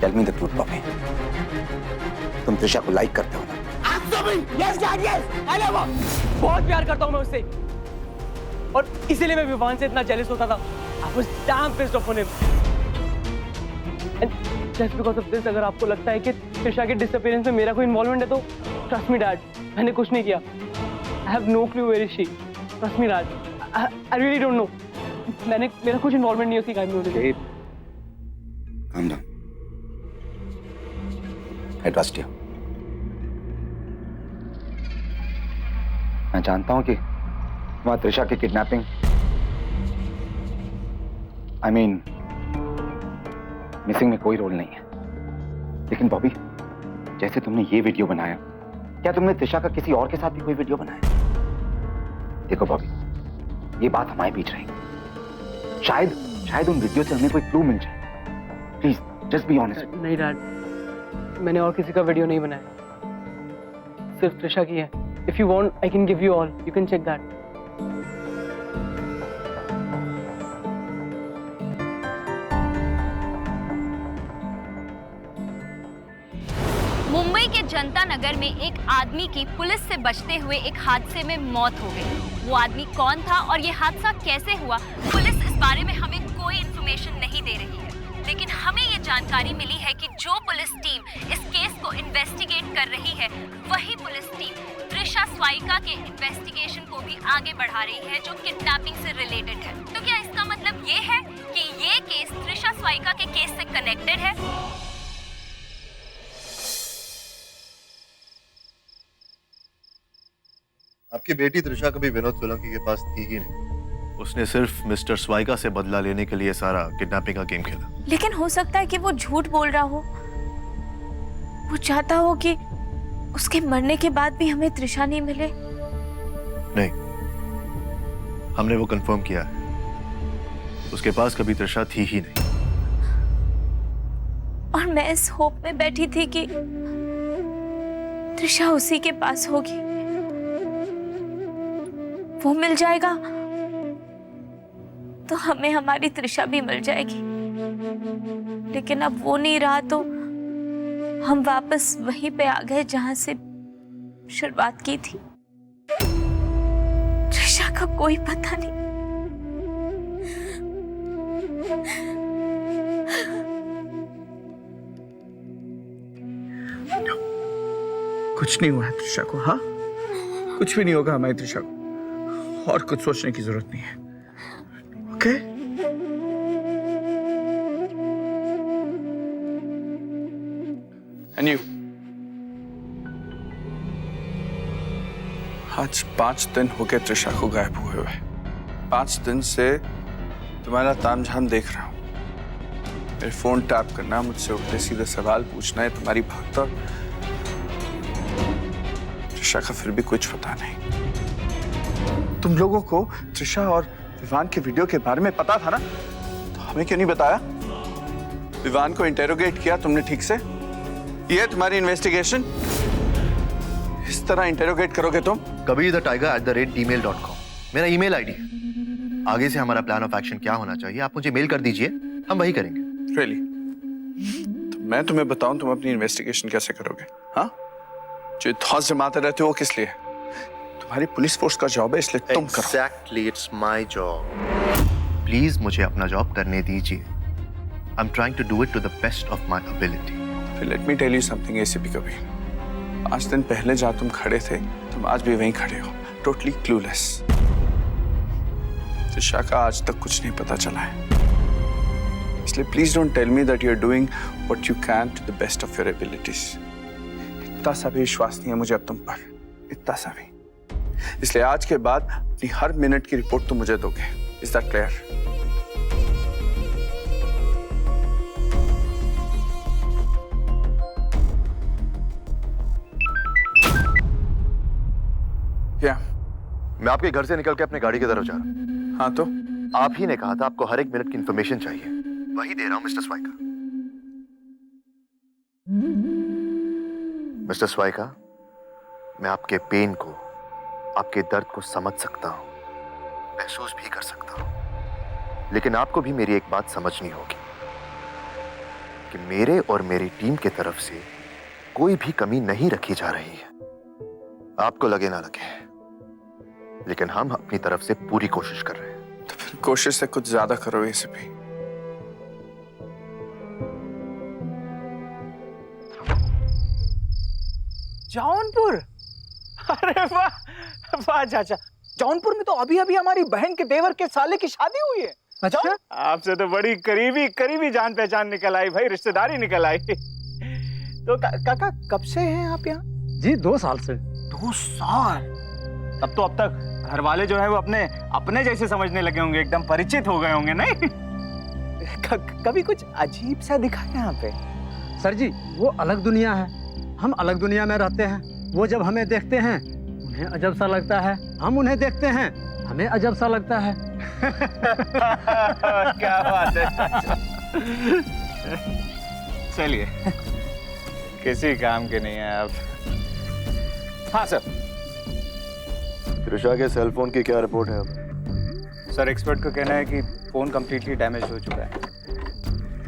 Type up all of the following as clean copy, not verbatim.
Tell me the truth Bobby, तुम त्रिशा को like करते हो ना? Yes, Dad, yes, I love her. बहुत प्यार करता हूँ मैं उससे, और इसीलिए मैं विवान से इतना जेलस होता था. I was damn pissed off on him. And just because of this, अगर आपको लगता है कि त्रिशा के डिसअपीयरेंस में मेरा कोई इन्वॉल्वमेंट है तो trust me, Dad, मैंने कुछ नहीं किया. I have no clue where is she. Trust me, Dad. I really don't know. मेरा कुछ इन्वॉल्वमेंट नहीं है उसकी गायब होने में. Calm down. I trust you. मैं जानता हूं कि वहां त्रिशा की किडनैपिंग, I mean, मिसिंग में कोई रोल नहीं है. लेकिन बॉबी, जैसे तुमने ये वीडियो बनाया, क्या तुमने त्रिशा का किसी और के साथ भी कोई वीडियो बनाया? देखो बॉबी, ये बात हमारे बीच रहेगी. शायद उन वीडियो से हमें कोई क्लू मिल जाए. Please just be honest. नहीं डैड, मैंने और किसी का वीडियो नहीं बनाया, सिर्फ त्रिशा की है. If you want, I can give you all. You can check that. Mumbai के जनता नगर में एक आदमी की पुलिस से बचते हुए एक हादसे में मौत हो गई. वो आदमी कौन था और ये हादसा कैसे हुआ, पुलिस इस बारे में हमें कोई इंफॉर्मेशन नहीं दे रही है. लेकिन हमें ये जानकारी मिली है कि जो पुलिस टीम इस केस को इन्वेस्टिगेट कर रही है, वही पुलिस टीम त्रिशा स्वाइका के इन्वेस्टिगेशन को भी आगे बढ़ा रही है, जो किडनैपिंग से रिलेटेड है. तो क्या इसका मतलब ये है कि ये केस त्रिशा स्वाइका के केस से कनेक्टेड है? आपकी बेटी त्रिशा कभी विनोद सोलंकी के पास थी ही नहीं. उसने सिर्फ मिस्टर स्वाइका से बदला लेने के लिए सारा किडनैपिंग का गेम खेला. लेकिन हो सकता है कि वो झूठ बोल रहा हो. वो चाहता हो कि उसके मरने के बाद भी हमें त्रिशा नहीं मिले. नहीं, हमने वो कंफर्म किया है. उसके पास कभी त्रिशा थी ही नहीं. और मैं इस होप में बैठी थी कि त्रिशा उसी के पास होगी, वो मिल जाएगा तो हमें हमारी त्रिशा भी मिल जाएगी. लेकिन अब वो नहीं रहा तो हम वापस वहीं पे आ गए जहां से शुरुआत की थी. त्रिशा का कोई पता नहीं. कुछ नहीं हुआ है त्रिशा को. हाँ, कुछ भी नहीं होगा हमारी त्रिशा को, और कुछ सोचने की जरूरत नहीं है. ओके? एंड यू, आज 5 दिन हो गए त्रिशा को गायब हुए हुए. 5 दिन से तुम्हारा तामझाम देख रहा हूं. मेरे फोन टैप करना, मुझसे उल्टे सीधे सवाल पूछना है तुम्हारी भागदौड़. त्रिशा का फिर भी कुछ पता नहीं. तुम लोगों को त्रिशा और विवान के वीडियो के बारे में पता था ना, तो हमें क्यों नहीं बताया? विवान को इंटेरोगेट किया तुमने ठीक से? ये है तुम्हारी इन्वेस्टिगेशन? इस तरह इंटेरोगेट करोगे तुम? kabirthetiger@gmail.com मेरा ईमेल आईडी है. आगे से हमारा प्लान ऑफ एक्शन क्या होना चाहिए आप मुझे मेल कर दीजिए, हम वही करेंगे. Really? तो मैं तुम्हें बताऊं तुम अपनी इन्वेस्टिगेशन कैसे करोगे? हाँ, जो धौंस जमाते रहते हो वो किस लिए? तुम्हारी पुलिस फोर्स का जॉब है, इसलिए तुम करो. Exactly, it's my job. Please मुझे अपना जॉब करने दीजिए. I'm trying to do it to the best of my ability. फिर let me tell you something, ACP Kabir. 5 दिन पहले जहाँ तुम खड़े थे, तुम आज भी वहीं खड़े हो, टोटली क्लूलेस. त्रिशा का आज तक कुछ नहीं पता चला है, इसलिए please don't tell me that you are doing what you can to the best of your abilities. इतना सा भी विश्वास नहीं है मुझे अब तुम पर, इतना सा भी. इसलिए आज के बाद अपनी हर मिनट की रिपोर्ट तुम मुझे दोगे. Is that clear? क्या? मैं आपके घर से निकल के अपने गाड़ी की तरफ जा रहा हूं. हाँ, तो आप ही ने कहा था आपको हर एक मिनट की इंफॉर्मेशन चाहिए, वही दे रहा हूं मिस्टर स्वाइका. मिस्टर स्वाइका, मैं आपके पेन को, आपके दर्द को समझ सकता हूं, महसूस भी कर सकता हूं, लेकिन आपको भी मेरी एक बात समझनी होगी. कि मेरे और मेरी टीम की तरफ से कोई भी कमी नहीं रखी जा रही है। आपको लगे ना लगे, लेकिन हम अपनी तरफ से पूरी कोशिश कर रहे हैं। तो फिर कोशिश से कुछ ज्यादा करो एसीपी। जौनपुर? अरे वाह वाह चाचा, जौनपुर में तो अभी अभी हमारी बहन के देवर के साले की शादी हुई है। अच्छा, आपसे तो बड़ी करीबी करीबी जान पहचान निकल आई भाई, रिश्तेदारी निकल आई। तो काका कब से हैं आप यहाँ? जी 2 साल से। 2 साल? तब तो अब तक घर वाले जो है वो अपने अपने जैसे समझने लगे होंगे, एकदम परिचित हो गए होंगे नहीं? कभी कुछ अजीब सा दिखा यहाँ पे? सर जी वो अलग दुनिया है, हम अलग दुनिया में रहते हैं। वो जब हमें देखते हैं उन्हें अजब सा लगता है, हम उन्हें देखते हैं हमें अजब सा लगता है। क्या बात है। चलिए, किसी काम के नहीं है आप। हाँ सर। त्रिशा के सेल फोन की क्या रिपोर्ट है अब? सर एक्सपर्ट का कहना है कि फोन कंप्लीटली डैमेज हो चुका है।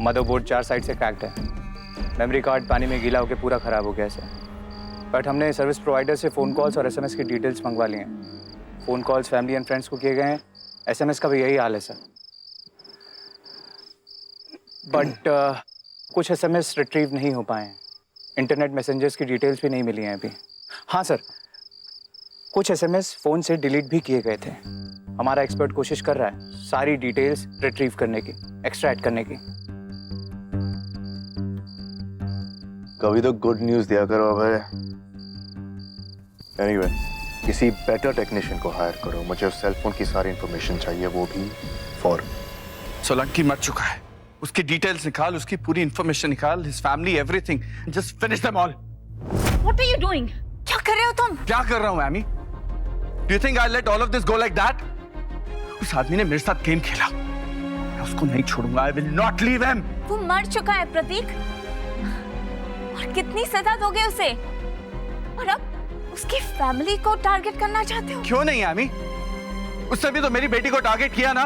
मदरबोर्ड 4 साइड से क्रैक्ड है, मेमोरी कार्ड पानी में गीला होकर पूरा खराब हो गया है सर। बट हमने सर्विस प्रोवाइडर से फ़ोन कॉल्स और एसएमएस की डिटेल्स मंगवा ली हैं। Phone calls family and friends को किए गए हैं, एसएमएस का भी यही हाल है सर। बट कुछ एसएमएस रिट्रीव नहीं हो पाए हैं, इंटरनेट मैसेंजर्स की डिटेल्स भी नहीं मिली हैं अभी। हाँ सर, कुछ एसएमएस फ़ोन से डिलीट भी किए गए थे। हमारा एक्सपर्ट कोशिश कर रहा है सारी डिटेल्स रिट्रीव करने की, एक्सट्रैक्ट करने की। कभी तो गुड न्यूज़ दिया करो भाई। Anyway, किसी बेटर टेक्नीशियन को हायर करो, मुझे उस सेल फोन की सारी इंफॉर्मेशन चाहिए, वो भी फौरन। सोलंकी मर चुका है, उसकी डिटेल्स निकाल, उसकी पूरी इंफॉर्मेशन निकाल, his family, everything. Just finish them all. What are you doing? क्या कर रहे हो तुम? क्या कर रहा हूँ मैमी? Do you think I'll let all of this go like that? उस आदमी ने मेरे साथ गेम खेला, मैं उसको नहीं छोड़ूंगा। I will not leave him. वो मर चुका है प्रतीक, और कितनी सजा दोगे उसे? और अब उसकी फैमिली को टारगेट करना चाहते हो? क्यों नहीं आमी? उसने भी तो मेरी बेटी को टारगेट किया ना।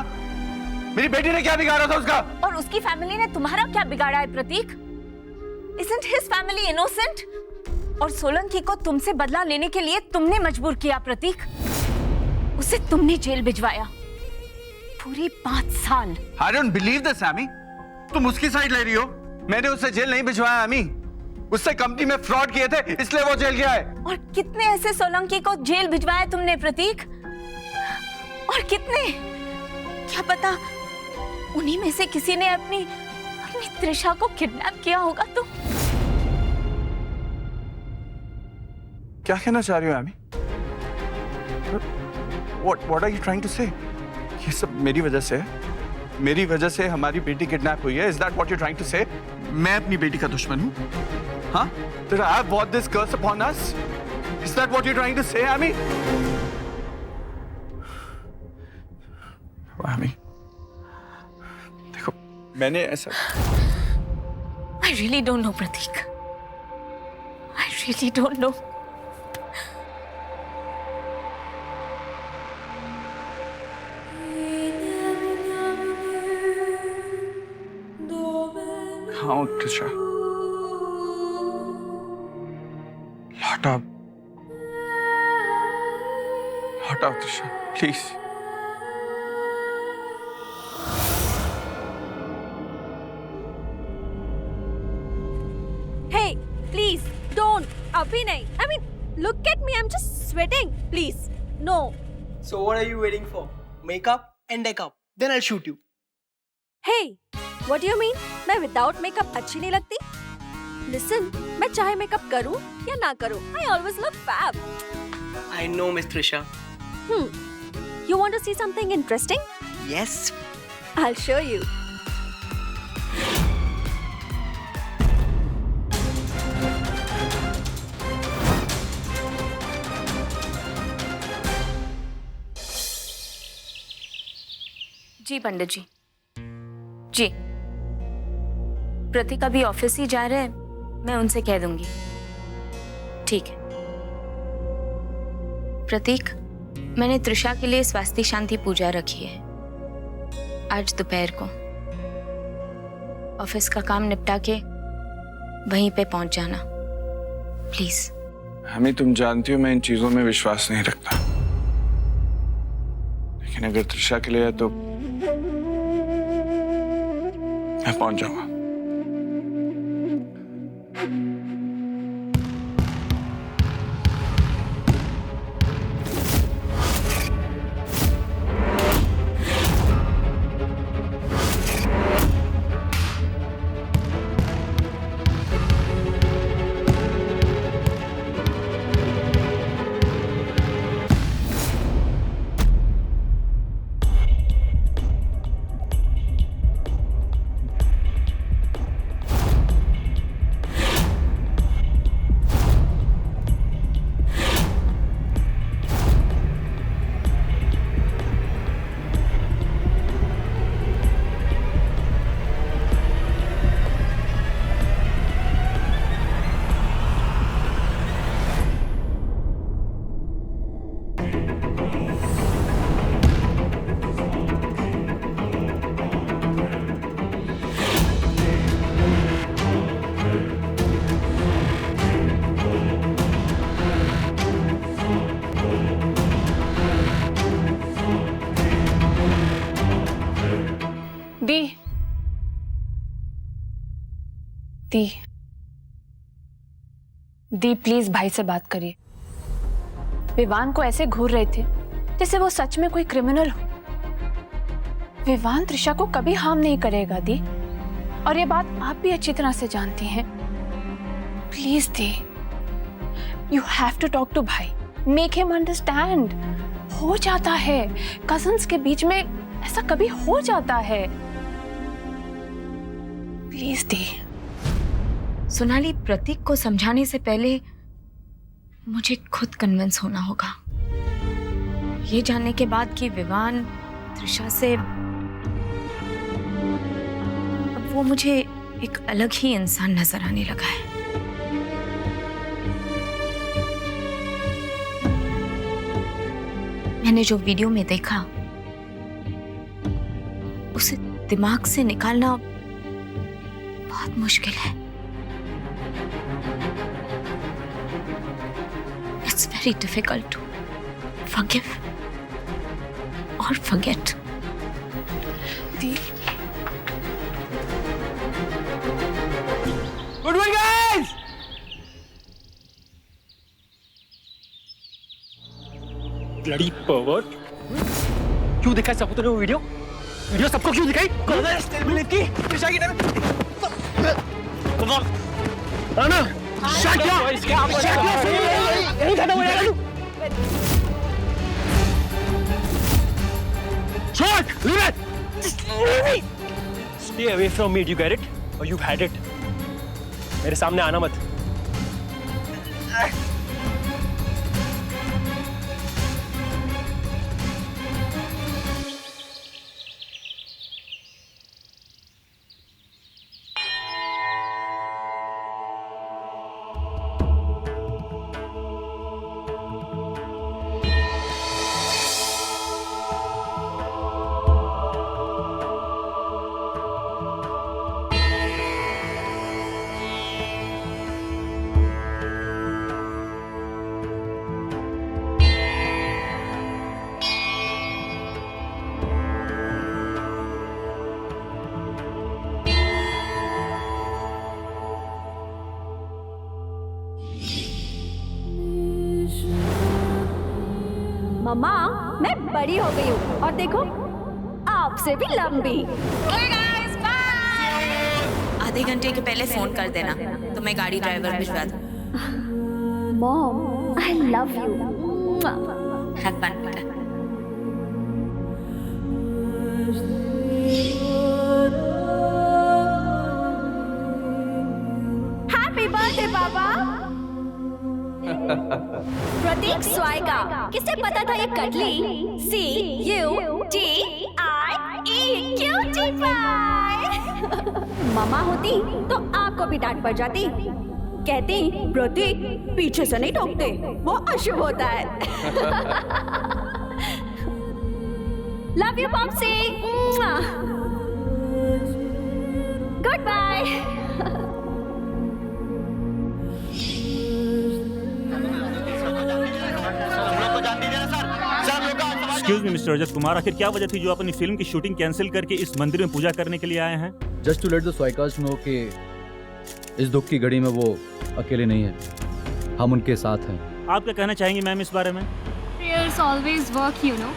मेरी बेटी ने क्या बिगाड़ा था उसका? और उसकी फैमिली ने तुम्हारा क्या बिगाड़ा है प्रतीक? Isn't his family innocent? और सोलंकी को तुमसे बदला लेने के लिए तुमने मजबूर किया प्रतीक। उसे तुमने जेल भिजवाया, पूरे 5 साल। I don't believe this, आमी। तुम उसकी साइड ले रही हो। मैंने उसे जेल नहीं भिजवाया आमी, उससे कंपनी में फ्रॉड किए थे इसलिए वो जेल गया है। और कितने ऐसे सोलंकी को जेल भिजवाया तुमने प्रतीक? और कितने? क्या पता उन्हीं में से किसी ने अपनी त्रिशा को किडनैप किया होगा। तो क्या कहना चाह रही हो आमी? What are you trying to say? ये सब मेरी वजह से है? मेरी वजह से हमारी बेटी किडनैप हुई है? Is that what you're trying to say? मैं अपनी बेटी का दुश्मन हूँ? हाँ? Did I have brought this curse upon us? Is that what you're trying to say, Amy? Amy, देखो, मैंने ऐसा। I really don't know Prateek. I really don't know। हाँ त्रिशा, लौट आओ Trisha, please. Hey, please don't. अभी नहीं. I mean, look at me. I'm just sweating. Please, no. So what are you waiting for? Make up and deck up. Then I'll shoot you. Hey, what do you mean? मैं without makeup अच्छी नहीं लगती? Listen, मैं चाहे makeup करूं या ना करूं, I always look fab. I know, Miss Trisha. You want to see something interesting? Yes. I'll show you. जी पंडित जी। जी, प्रतीक अभी ऑफिस ही जा रहे हैं, मैं उनसे कह दूंगी। ठीक है प्रतीक, मैंने त्रिशा के लिए स्वास्थ्य शांति पूजा रखी है आज दोपहर को। ऑफिस का काम निपटा के वहीं पे पहुंच जाना प्लीज। हमें तुम जानती हो मैं इन चीजों में विश्वास नहीं रखता, लेकिन अगर त्रिशा के लिए है तो मैं पहुंच जाऊंगा। दी प्लीज भाई से बात करिए। विवान को ऐसे घूर रहे थे जैसे वो सच में कोई क्रिमिनल हो। विवान त्रिशा को कभी हार्म नहीं करेगा दी, और ये बात आप भी अच्छी तरह से जानती हैं। प्लीज दी, you have to talk to भाई, मेक हिम अंडरस्टैंड। हो जाता है, कजन्स के बीच में ऐसा कभी हो जाता है। प्लीज दी। सोनाली, प्रतीक को समझाने से पहले मुझे खुद कन्विंस होना होगा। ये जानने के बाद कि विवान त्रिशा से, अब वो मुझे एक अलग ही इंसान नजर आने लगा है। मैंने जो वीडियो में देखा उसे दिमाग से निकालना बहुत मुश्किल है। It's very difficult to forgive or forget. Good morning, guys! Bloody pervert! क्यों दिखाई सबको तूने वो वीडियो? वीडियो सबको क्यों दिखाई? कौन है स्टिल बिलीव की? त्रिशा की तरह? Come on! Anna! Shut up! यही खत्म हो जाएगा तू। Shut! Leave it! Just leave me! Stay away from me. Do you get it? Or you've had it. मेरे सामने आना मत। मम्मा, मैं बड़ी हो गई हूँ और देखो आपसे भी लंबी। आधे घंटे के पहले फोन कर देना तो मैं गाड़ी ड्राइवर भिजवा दूँ। Mom, I love you. Have fun बेटा। हैप्पी बर्थडे पापा। प्रतीक स्वाइगा, किसे पता था ये कटली CUTIE क्यूटी पाई। मम्मा होती तो आपको भी डांट पड़ जाती। कहती प्रतीक पीछे से नहीं ठोकते, वो अशुभ होता है। Love you Popsy. Good bye. Excuse me mister Rajat Kumar, आखिर क्या वजह थी जो अपनी फिल्म की शूटिंग कैंसिल करके इस मंदिर में पूजा करने के लिए आए हैं? जस्ट टू लेट द स्वाइकास्ट नो कि इस दुख की घड़ी में वो अकेले नहीं है, हम उनके साथ हैं। आप क्या कहना चाहेंगी मैम इस बारे में? Prayers always work, you know.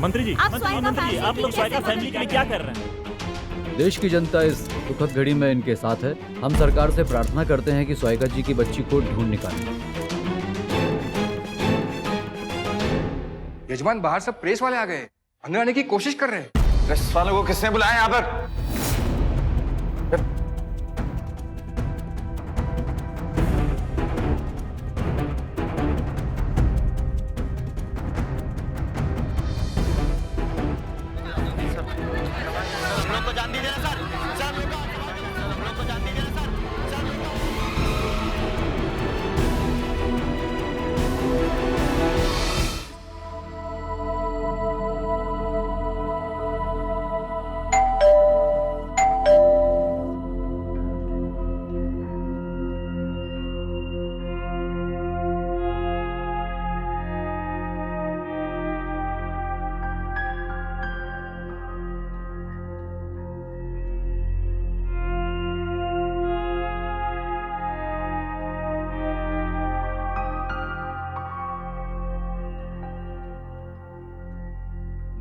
मंत्री जी, आप मंत्री जी, आप लोग स्वाइका फैमिली के लिए क्या कर रहे हैं? देश की जनता इस दुखद घड़ी में इनके साथ है। हम सरकार से प्रार्थना करते हैं कि स्वाइका जी की बच्ची को ढूंढ निकालें। यजमान, बाहर सब प्रेस वाले आ गए, अंदर आने की कोशिश कर रहे हैं। प्रेस वालों को किसने बुलाया यहाँ पर?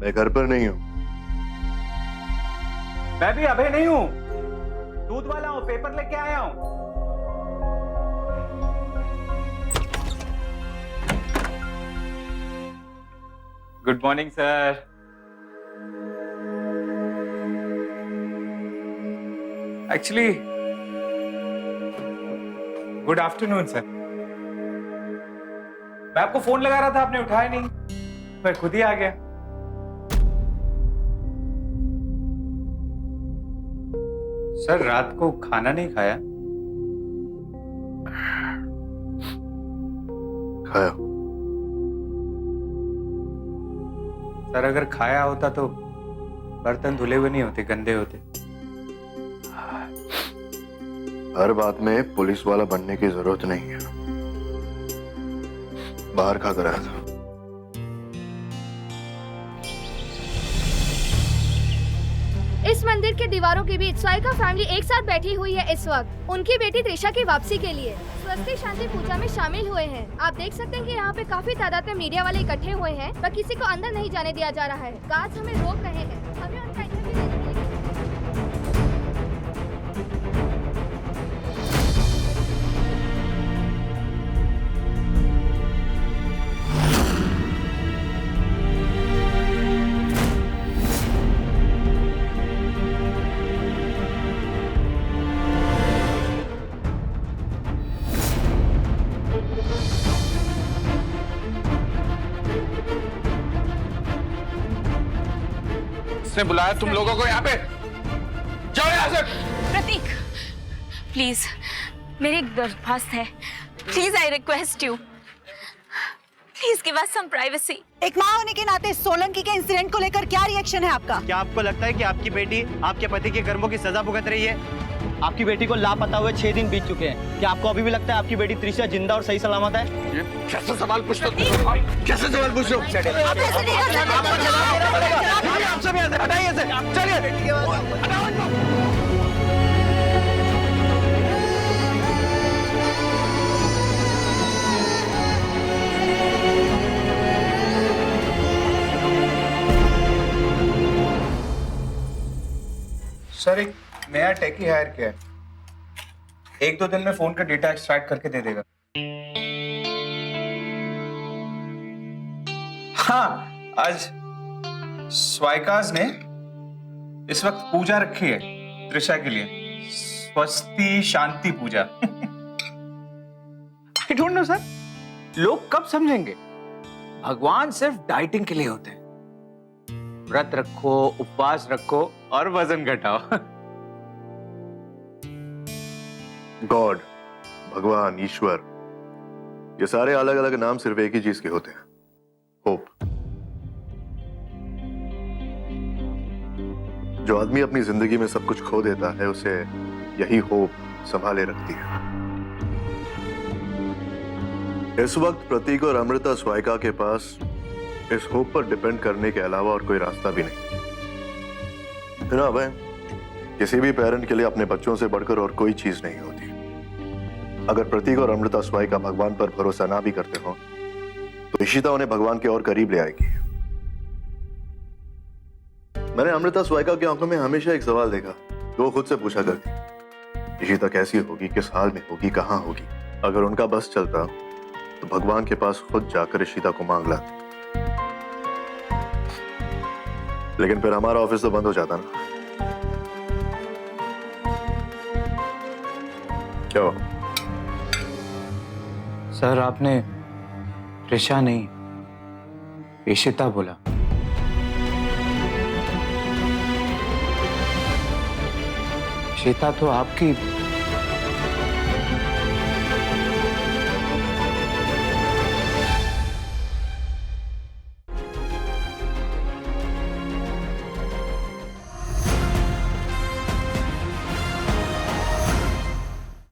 मैं घर पर नहीं हूं। मैं भी अभय नहीं हूं, दूध वाला हूं, पेपर लेके आया हूं। Good morning sir. Actually good afternoon sir. मैं आपको फोन लगा रहा था, आपने उठाया नहीं, मैं खुद ही आ गया। सर, रात को खाना नहीं खाया? खाया। सर, अगर खाया होता तो बर्तन धुले हुए नहीं होते, गंदे होते। हर बात में पुलिस वाला बनने की जरूरत नहीं है। बाहर खाकर आया था। इस मंदिर के दीवारों के बीच स्वाइका फैमिली एक साथ बैठी हुई है इस वक्त, उनकी बेटी त्रिशा की वापसी के लिए स्वस्ति शांति पूजा में शामिल हुए हैं। आप देख सकते हैं कि यहाँ पे काफी तादाद में मीडिया वाले इकट्ठे हुए हैं, पर किसी को अंदर नहीं जाने दिया जा रहा है। गार्ड्स हमें रोक रहे हैं, हमें उनका इंटरव्यू लेने के लिए। किसने बुलाया तुम लोगों को यहाँ पे? जाओ यहाँ से। प्रतीक, प्लीज, मेरी दरख्वास्त है, please I request you, please give us some privacy. एक माँ होने के नाते सोलंकी के इंसिडेंट को लेकर क्या रिएक्शन है आपका? क्या आपको लगता है कि आपकी बेटी आपके पति के कर्मों की सजा भुगत रही है? आपकी बेटी को लापता हुए 6 दिन बीत चुके हैं। क्या आपको अभी भी लगता है आपकी बेटी त्रिशा जिंदा और सही सलामत है? कैसे सवाल पूछते हो? कैसे सवाल पूछ रहे हो? हटाइए से, चलिए। सर, एक नया टेकी हायर किया है, 1-2 दिन में फोन का डेटा एक्सट्रैक्ट करके दे देगा। हाँ, आज स्वाइकास ने इस वक्त पूजा रखी है त्रिशा के लिए, स्वस्ति शांति पूजा। आई डोंट नो सर, लोग कब समझेंगे भगवान सिर्फ डाइटिंग के लिए होते हैं। व्रत रखो, उपवास रखो और वजन घटाओ। गॉड, भगवान, ईश्वर, ये सारे अलग अलग नाम सिर्फ एक ही चीज के होते हैं, होप। जो आदमी अपनी जिंदगी में सब कुछ खो देता है उसे यही होप संभाले रखती है। इस वक्त प्रतीक और अमृता स्वायका के पास इस होप पर डिपेंड करने के अलावा और कोई रास्ता भी नहीं है ना अभय? किसी भी पेरेंट के लिए अपने बच्चों से बढ़कर और कोई चीज नहीं होती। अगर प्रतीक और अमृता स्वायका भगवान पर भरोसा ना भी करते हो तो इशिता उन्हें भगवान के और करीब ले आएगी। मैंने अमृता स्वायका की आंखों में हमेशा एक सवाल देखा, तो वो खुद से पूछा करती, इशिता कैसी होगी, किस हाल में होगी, कहां होगी। अगर उनका बस चलता तो भगवान के पास खुद जाकर इशिता को मांग लाती, लेकिन फिर हमारा ऑफिस तो बंद हो जाता ना। क्या हुआ? सर आपने त्रिशा नहीं इशिता बोला। इशिता तो आपकी